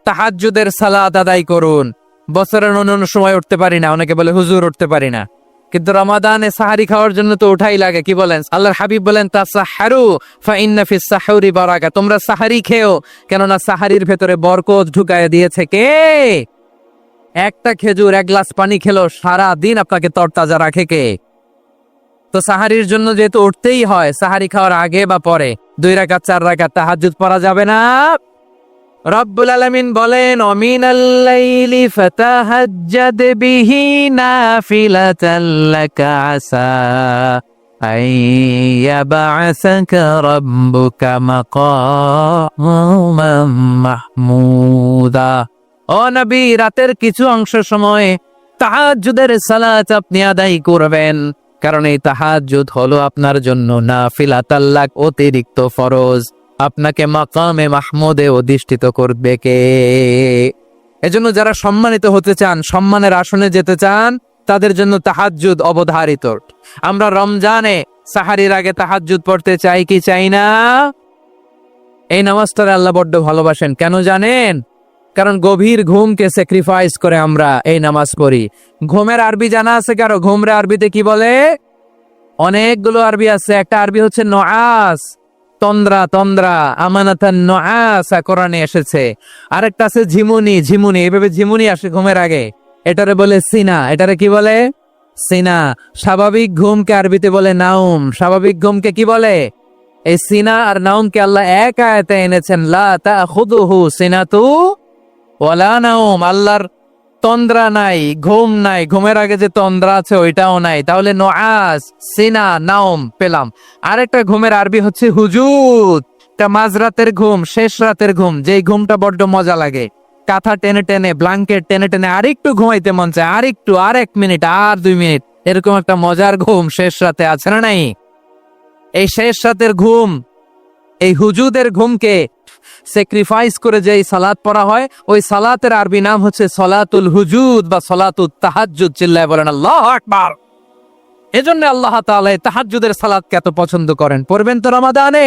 তাহাজ্জুদের সালাত আদায় করুন। বছরের অন্য সময় উঠতে পারি না, অনেকে বলে হুজুর উঠতে পারি না, কিন্তু রমাদানে সাহারি খাওয়ার জন্য তো উঠাই লাগে। কি বলেন? আল্লাহর হাবিব বলেন তাসাহহারু ফা ইন্না ফিস সাহুরি বারাকা, তোমরা সাহারি খেও, কেননা সাহারির ভেতরে বরকত ঢুকায় দিয়েছে কে? একটা খেজুর, এক গ্লাস পানি খেলো, সারা দিন আপনাকে তরতাজা রাখে কে? তো সাহারির জন্য যেহেতু উঠতেই হয়, সাহারি খাওয়ার আগে বা পরে 2 রাকাত 4 রাকাত তাহাজ্জুদ পড়া যাবে না? রব্বুল আলামিন বলেন অমিনাল লাইলি ফাতাহাজ্জাদ বিহি নাফিলাতাল লাকা আসা আইয়াবআসাকা রাব্বুকা মাকামান মাহমুদা। ও নবী, রাতের কিছু অংশ সময় তাহাজ্জুদের সালাত আপনি আদায় করবেন, কারণ এই তাহাজ্জুদ হলো আপনার জন্য নাফিলাতাল লাক, অতিরিক্ত ফরজ। আপনাকে মাকামে মাহমুদে অধিষ্ঠিত করবে কে? এজন্য যারা সম্মানিত হতে চান, সম্মানের আসনে যেতে চান, তাদের জন্য তাহাজ্জুদ অবধারিত। আমরা রমজানে সাহারির আগে তাহাজ্জুদ পড়তে চাই কি চাই না? এই নামাজটা আল্লাহ বড্ড ভালোবাসেন, কেন জানেন? কারণ গভীর ঘুমকে স্যাক্রিফাইস করে আমরা এই নামাজ পড়ি। ঘুমের আরবি জানা আছে কারো? ঘুমরে আরবিতে কি বলে? অনেকগুলো আরবি আছে। একটা আরবি হচ্ছে নআস, তন্দ্রা, তন্দ্রা, আমানাতান নআসা কোরআনে এসেছে। আরেকটা আছে ঝিমুনি, ঝিমুনি, এভাবে ঝিমুনি আসে ঘুমের আগে, এটারে বলে সিনা। এটারে কি বলে? সিনা। স্বাভাবিক ঘুমকে আরবিতে বলে নাউম। স্বাভাবিক ঘুমকে কি বলে? এই সিনা আর নাউমকে আল্লাহ এক আয়াতে এনেছেন, লা তাখুযুহু সিনাতু ওয়ালা নাউম। আল্লাহর তন্দ্রা নাই, ঘুম নাই, ঘুমের আগে যে তন্দ্রা আছে ওইটাও নাই। তাহলে নআস, সিনা, নাউম পেলাম। আরেকটা ঘুমের আরবি হচ্ছে হুজুদ। এটা মাঝরাতের ঘুম, শেষ রাতের ঘুম, যেই ঘুমটা বড্ড মজা লাগে। কাঁথা টেনে টেনে, ব্ল্যাঙ্কেট টেনে টেনে আরেকটু ঘুমাইতে মন চায়, আরেকটু, আর 1 মিনিট, আর 2 মিনিট, এরকম একটা মজার ঘুম শেষ রাতে আছে না নাই? এই শেষ রাতের ঘুম, এই হুজুদের ঘুমকে স্যাক্রিফাইস করে যে সালাত পড়া হয়, ওই সালাতের আরবি নাম হচ্ছে সলাতুল হুজুদ বা সলাতুত তাহাজ্জুদ। চিল্লায় বলেন আল্লাহু আকবার। এজন্য আল্লাহ তাআলা তাহাজ্জুদের সালাতকে এত পছন্দ করেন। পড়বেন তো রমাদানে।